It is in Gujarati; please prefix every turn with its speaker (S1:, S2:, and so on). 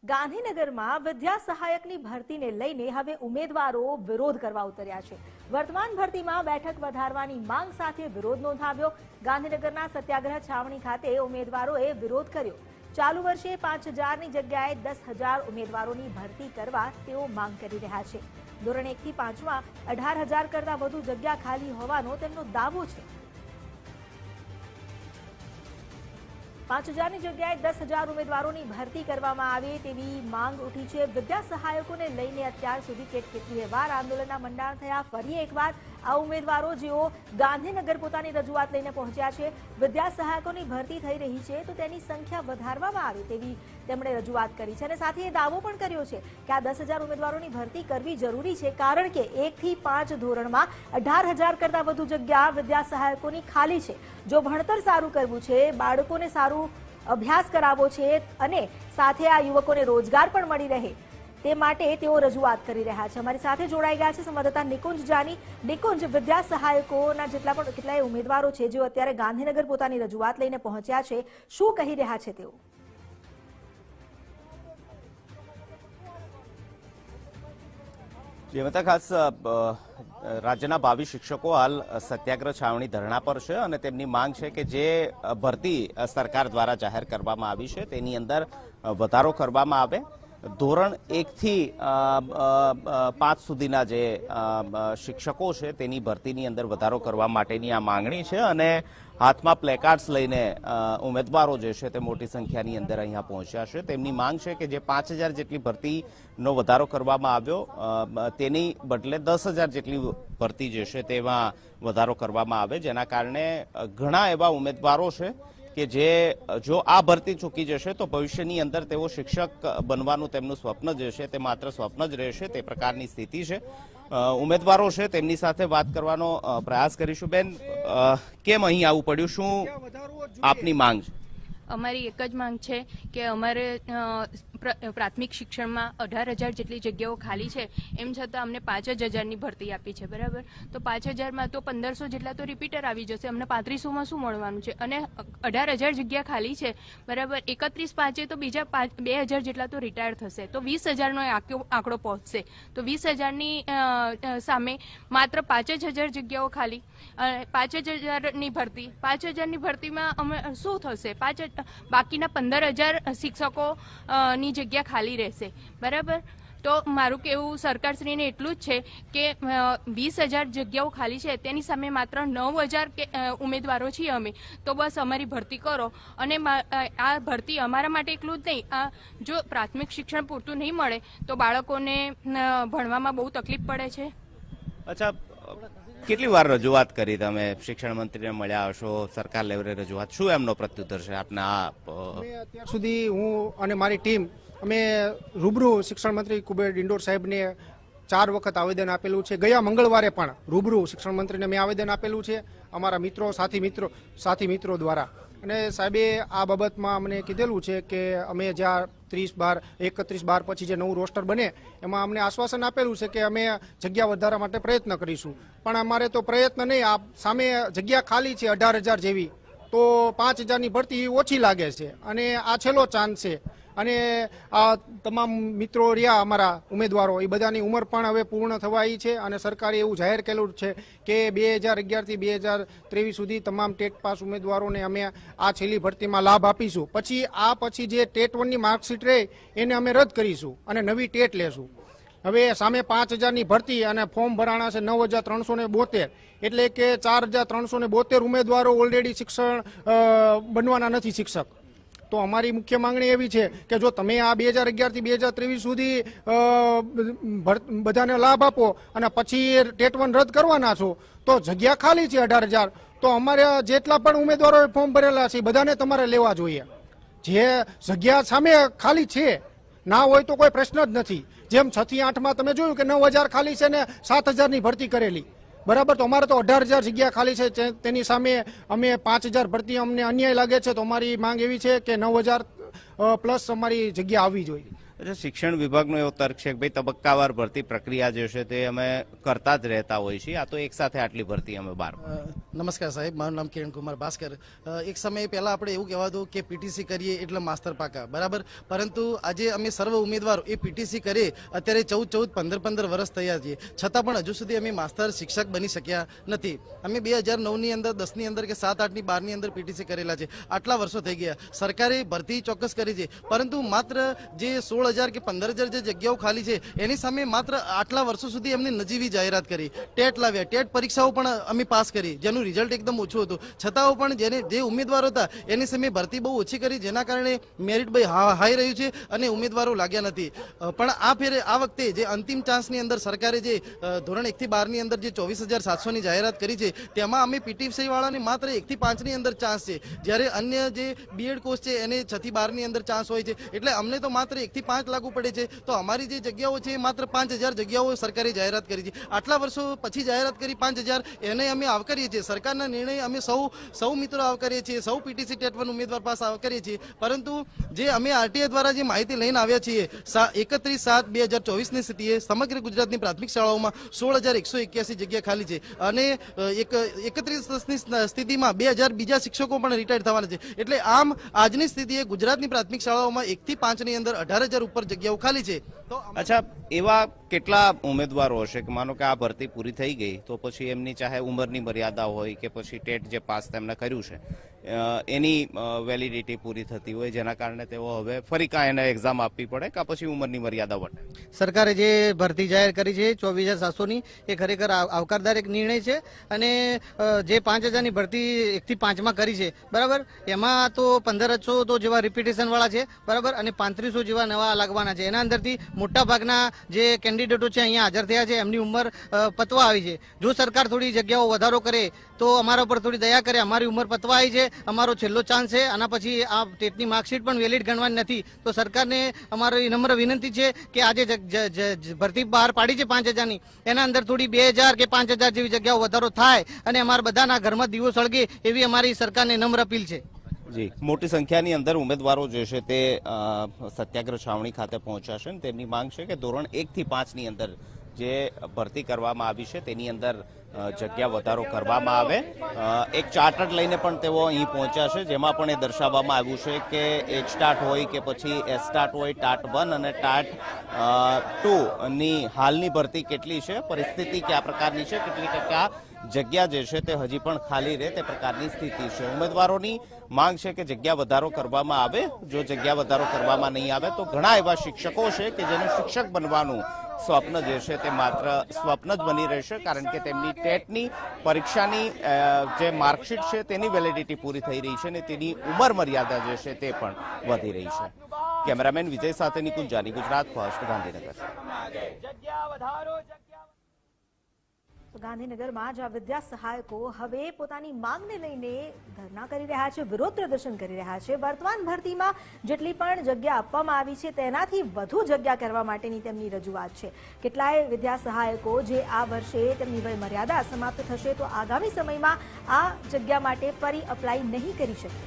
S1: ગાંધીનગરમાં વિદ્યા સહાયકની ભરતીને લઈને હવે ઉમેદવારો વિરોધ કરવા ઉતર્યા છે। વર્તમાન ભરતીમાં બેઠક વધારવાની માંગ સાથે વિરોધ નોંધાવ્યો। ગાંધીનગરના સત્યાગ્રહ છાવણી ખાતે ઉમેદવારોએ વિરોધ કર્યો। ચાલુ વર્ષે 5000ની જગ્યાએ 10000 ઉમેદવારોની ભરતી કરવા તેઓ માંગ કરી રહ્યા છે। ધોરણ 1 થી 5માં 18000 કરતા વધુ જગ્યા ખાલી હોવાનો તેમનો દાવો છે। 5000ની જગ્યાએ 10000 ઉમેદવારોની ભરતી કરવામાં આવે તેવી માંગ ઉઠી છે। વિદ્યા સહાયકોને લઈને અત્યાર સુધી કેટલીય વાર આંદોલનના મંડાણ થયા। ફરી એકવાર આ ઉમેદવારો જેઓ ગાંધીનગર પોતાની રજૂઆત લઈને પહોંચ્યા છે। વિદ્યા સહાયકોની ભરતી થઈ રહી છે તો તેની સંખ્યા વધારવામાં આવે તેવી તેમણે રજૂઆત કરી છે અને સાથે એ દાવો પણ કર્યો છે કે આ 10000 ઉમેદવારોની ભરતી કરવી જરૂરી છે, કારણ કે 1 થી 5 ધોરણમાં 18000 કરતા વધુ જગ્યા વિદ્યા સહાયકોની ખાલી છે। જો ભણતર સારું કરવું છે, બાળકોને સારું અભ્યાસ કરાવવો છે અને સાથે આ યુવકોને રોજગાર પણ મળી રહે તે માટે તેઓ રજૂઆત કરી રહ્યા છે। અમારી સાથે જોડાઈ ગયા છે સંવાદદાતા નિકુંજ જાની। નિકુંજ, વિદ્યા સહાયકોના કેટલાય ઉમેદવારો છે જેઓ અત્યારે ગાંધીનગર પોતાની રજૂઆત લઈને પહોંચ્યા છે, શું કહી રહ્યા છે તેઓ?
S2: જેમાં ખાસ રાજ્યના ભાવિ શિક્ષકો હાલ સત્યાગ્રહ છાવણી ધરણા પર છે અને તેમની માંગ છે કે જે ભરતી સરકાર દ્વારા જાહેર કરવામાં આવી છે તેની અંદર વધારો કરવામાં આવે। ધોરણ 1 થી 5 સુધીના જે શિક્ષકો છે તેની ભરતીની અંદર વધારો કરવા માટેની આ માંગણી છે અને હાથમાં પ્લેકાર્ડ્સ લઈને ઉમેદવારો જે છે તે મોટી સંખ્યાની અંદર અહીંયા પહોંચ્યા છે। તેમની માંગ છે કે જે 5000 જેટલી ભરતીનો વધારો કરવામાં આવ્યો તેની બદલે 10000 જેટલી ભરતી જે છે તેમાં વધારો કરવામાં આવે, જેના કારણે ઘણા એવા ઉમેદવારો છે કે જે જો આ ભરતી ચૂકી જશે તો ભવિષ્યની અંદર તેઓ શિક્ષક બનવાનું તેમનું સ્વપ્ન જે છે તે માત્ર સ્વપ્ન જ રહેશે, તે પ્રકારની સ્થિતિ છે। ઉમેદવારો છે તેમની સાથે વાત કરવાનો પ્રયાસ કરીશું। બેન, કેમ અહીં આવવું પડ્યું, શું આપની માંગ છે?
S3: અમારી એક જ માંગ છે કે અમારે પ્રાથમિક શિક્ષણમાં 18000 જેટલી જગ્યાઓ ખાલી છે, એમ છતાં અમને 5000ની ભરતી આપી છે, બરાબર? તો 5000માં તો 1500 જેટલા તો રિપીટર આવી જશે, અમને 3500માં શું મળવાનું છે? અને 18000 જગ્યા ખાલી છે, બરાબર? 31/5 તો બીજા 2000 જેટલા તો રિટાયર થશે, તો 20000નો આંકડો પહોંચશે। તો 20000ની સામે માત્ર 5000 જગ્યાઓ ખાલી, 5000ની ભરતી, 5000ની ભરતીમાં અમે શું થશે? બાકીના 15000 શિક્ષકો ની જગ્યા ખાલી રહેશે, બરાબર? તો મારું કહેવું સરકારશ્રીને એટલું જ છે કે 20000 જગ્યાઓ ખાલી છે તેની સામે માત્ર 9000 ઉમેદવારો છીએ અમે, તો બસ અમારી ભરતી કરો। અને આ ભરતી અમારા માટે એટલું જ નહીં, જો પ્રાથમિક શિક્ષણ પૂરતું નહીં મળે તો બાળકોને ભણવામાં બહુ તકલીફ પડે છે।
S2: અચ્છા, કેટલી વાર રજૂઆત કરી તમે? શિક્ષણ મંત્રીને મળ્યા હશો, સરકાર લેવલે રજૂઆત, શું એમનો પ્રત્યુત્તર છે આપના?
S4: અત્યાર સુધી હું અને મારી ટીમ અમે રૂબરૂ શિક્ષણ મંત્રી કુબેર ડિંડોર સાહેબને 4 વખત આવેદન આપેલું છે। ગયા મંગળવારે પણ રૂબરૂ શિક્ષણ મંત્રીને મેં આવેદન આપેલું છે અમારા મિત્રો, સાથી મિત્રો દ્વારા, અને સાહેબે આ બાબતમાં અમને કીધેલું છે કે અમે જ્યાં 31/12 પછી જે નવું રોસ્ટર બને એમાં અમને આશ્વાસન આપેલું છે કે અમે જગ્યા વધારવા માટે પ્રયત્ન કરીશું, પણ અમારે તો પ્રયત્ન નહીં, આ સામે જગ્યા ખાલી છે 18000 જેવી, તો 5000ની ભરતી ઓછી લાગે છે અને આ છેલ્લો ચાન્સ છે। અને આ તમામ મિત્રો રહ્યા અમારા ઉમેદવારો, એ બધાની ઉંમર પણ હવે પૂર્ણ થવાઈ છે અને સરકારે એવું જાહેર કરેલું છે કે 2011 થી 2023 સુધી તમામ ટેટ પાસ ઉમેદવારોને અમે આ છેલ્લી ભરતીમાં લાભ આપીશું। પછી જે ટેટ 1ની માર્કશીટ રહે એને અમે રદ કરીશું અને નવી ટેટ લેશું। હવે સામે 5000ની ભરતી અને ફોર્મ ભરાણા છે 9372, એટલે કે 4372 ઉમેદવારો ઓલરેડી શિક્ષણ બનવાના નથી શિક્ષક। તો અમારી મુખ્ય માંગણી એવી છે કે જો તમે આ 2011 થી 2023 સુધી બધાને લાભ આપો અને પછી ટેટ 1 રદ કરવાના છો, તો જગ્યા ખાલી છે 18000, તો અમારે જેટલા પણ ઉમેદવારોએ ફોર્મ ભરેલા છે બધાને તમારે લેવા જોઈએ। જે જગ્યા સામે ખાલી છે, ના હોય તો કોઈ પ્રશ્ન જ નથી। જેમ 6 થી 8માં તમે જોયું કે 9000 ખાલી છે ને 7000ની ભરતી કરેલી, બરાબર? તો અમારે તો 18000 જગ્યા ખાલી છે, તેની સામે અમે 5000 ભરતી અમને અન્યાય લાગે છે। તો અમારી માંગ એવી છે કે 9000 પ્લસ અમારી જગ્યા આવવી જોઈએ।
S2: अच्छा, શિક્ષણ વિભાગનો એવો તર્ક છે કે ભાઈ તબક્કાવાર ભરતી પ્રક્રિયા જે છે તે અમે કરતા જ રહેતા હોઈએ છીએ, આ તો એક સાથે આટલી ભરતી અમે બહાર.
S5: નમસ્કાર સાહેબ, મારું નામ કિરણ કુમાર ભાસ્કર. એક સમય પહેલા આપણે એવું કહેવાતું કે પીટીસી કરીએ એટલે માસ્તર પાકા, બરાબર, પરંતુ આજે અમે સર્વ ઉમેદવારો એ પીટીસી કરીએ અત્યારે 14-15 વર્ષ થયા છીએ, છતાં પણ હજુ સુધી અમે માસ્તર શિક્ષક બની શક્યા નથી. અમે 2009ની અંદર, 10ની અંદર કે 7, 8ની 12ની અંદર પીટીસી કરેલા છે. આટલા વર્ષો થઈ ગયા. સરકારે ભરતી ચોક્કસ કરી છે, પરંતુ માત્ર જે 16,000 કે 15,000 જે જગ્યાઓ ખાલી છે એની સામે માત્ર આટલા વર્ષો સુધી એમને નજીવી જાહેરાત કરી. ટેટ લાવ્યા, ટેટ પરીક્ષાઓ પણ અમે પાસ કરી, જેનું રિઝલ્ટ એકદમ ઓછું હતું, છતાં પણ જે ઉમેદવારો હતા એની સામે ભરતી બહુ ઓછી કરી, જેના કારણે મેરિટ હાઈ રહ્યું છે અને ઉમેદવારો લાગ્યા નથી. પણ આ વખતે જે અંતિમ ચાન્સની અંદર સરકારે જે ધોરણ 1 થી 12ની અંદર જે 24,700ની જાહેરાત કરી છે તેમાં અમે પીટીસી વાળાને માત્ર 1 થી 5ની અંદર ચાન્સ છે, જ્યારે અન્ય જે બીએડ કોર્સ છે એને 6 થી 12ની અંદર ચાન્સ હોય છે. એટલે અમને તો માત્ર 1 થી 5 લાગુ પડે છે. તો અમારી જે જગ્યાઓ છે માત્ર 5,000 જગ્યાઓ સરકારે જાહેરાત કરી છે. આટલા વર્ષો પછી જાહેરાત કરી 5,000, એને અમે આવકારીએ છીએ. સરકારના નિર્ણય અમે સૌ મિત્રો આવકારીએ છીએ, સૌ પીટીસી ટેટ 1 ઉમેદવાર પાસે આવકારીએ છીએ. પરંતુ જે અમે આરટીઆઈ દ્વારા જે માહિતી લઈને આવ્યા છીએ, 31/7/2024ની સ્થિતિએ સમગ્ર ગુજરાતની પ્રાથમિક શાળાઓમાં 16,181 જગ્યા ખાલી છે અને 31/10ની સ્થિતિમાં 2,000 બીજા શિક્ષકો પણ રિટાયર થવાના છે. એટલે આમ આજની સ્થિતિએ ગુજરાતની પ્રાથમિક શાળાઓમાં 1 થી 5ની અંદર 18,000 ઉપર જગ્યાઓ ખાલી છે. તો
S2: અચ્છા, એવા કેટલા ઉમેદવારો હશે કે માનો કે આ ભરતી પૂરી થઈ ગઈ તો પછી એમની ચાહે ઉંમરની મર્યાદા હોય કે પછી ટેટ જે પાસ તેમને કર્યું છે એની વેલિડિટી પૂરી થતી હોય, જેના કારણે તેઓ હવે ફરી કાંઈ એને એક્ઝામ આપવી પડે કે પછી ઉંમરની મર્યાદા વટે?
S6: સરકારે જે ભરતી જાહેર કરી છે 24,700ની, એ ખરેખર આવકારદાયક નિર્ણય છે. અને જે 5,000ની ભરતી 1 થી 5માં કરી છે, બરાબર, એમાં તો 1,500 તો જેવા રિપીટેશન વાળા છે, બરાબર, અને 3500 જેવા નવા લાગવાના છે. એના અંદરથી મોટા ભાગના જે કેન્ડિડેટો છે અહીંયા હાજર થયા છે એમની ઉંમર પતવા આવી છે. જો સરકાર થોડી જગ્યાઓ વધારો કરે તો અમારા ઉપર થોડી દયા કરે. અમારી ઉંમર પતવા આવી છે, અમારો છેલ્લો ચાન્સ છે. આના પછી આ ટેટની માર્કશીટ પણ વેલિડ ગણવાની નથી. તો સરકારને અમારી નમ્ર વિનંતી છે કે આજે ભરતી બહાર પાડી છે 5,000ની, એના અંદર થોડી 2,000 કે 5,000 જેવી જગ્યાઓ વધારો થાય અને અમારા બધાના ઘરમાં દીવો સળગે એવી અમારી સરકારને નમ્ર અપીલ છે.
S2: જી, મોટી સંખ્યાની અંદર ઉમેદવારો જે છે તે સત્યાગ્રહ છાવણી ખાતે પહોંચ્યા છે. તેમની માંગ છે કે ધોરણ 1 થી 5ની અંદર જે ભરતી કરવામાં આવી છે તેની અંદર જગ્યા વધારો કરવામાં આવે. એક ચાર્ટર લઈને પણ તેઓ અહીં પહોંચ્યા છે, જેમાં પણ એ દર્શાવવામાં આવ્યું છે કે એચ ટાટ હોય કે પછી એસ ટાટ હોય, ટાટ 1 અને ટાટ 2ની હાલની ભરતી કેટલી છે, પરિસ્થિતિ કયા પ્રકારની છે, કેટલી ટકા જગ્યા જે છે તે હજી પણ ખાલી રહે તે પ્રકારની સ્થિતિ છે. ઉમેદવારોની માંગ છે કે જગ્યા વધારો કરવામાં આવે. જો જગ્યા વધારો કરવામાં નહીં આવે તો ઘણા એવા શિક્ષકો છે કે જેનું શિક્ષક બનવાનું સ્વપ્ન જે છે તે માત્ર સ્વપ્ન જ બની રહેશે, કારણ કે તેમની ટેટની પરીક્ષાની જે માર્કશીટ છે તેની વેલિડિટી પૂરી થઈ રહી છે અને તેની ઉંમર મર્યાદા જે છે તે પણ વધી રહી છે. કેમેરામેન વિજય સાથે નિકુંજ જાની, ગુજરાત ફર્સ્ટ, ગાંધીનગર.
S1: ગાંધીનગરમાં જ આ વિદ્યા સહાયકો હવે પોતાની માંગને લઈને ધરણા કરી રહ્યા છે, વિરોધ પ્રદર્શન કરી રહ્યા છે. વર્તમાન ભરતીમાં જેટલી પણ જગ્યા આપવામાં આવી છે તેનાથી વધુ જગ્યા કરવા માટેની તેમની રજૂઆત છે. કેટલાય વિદ્યા સહાયકો જે આ વર્ષે તેમની વય મર્યાદા સમાપ્ત થશે તો આગામી સમયમાં આ જગ્યા માટે ફરી અપ્લાય નહીં કરી શકે.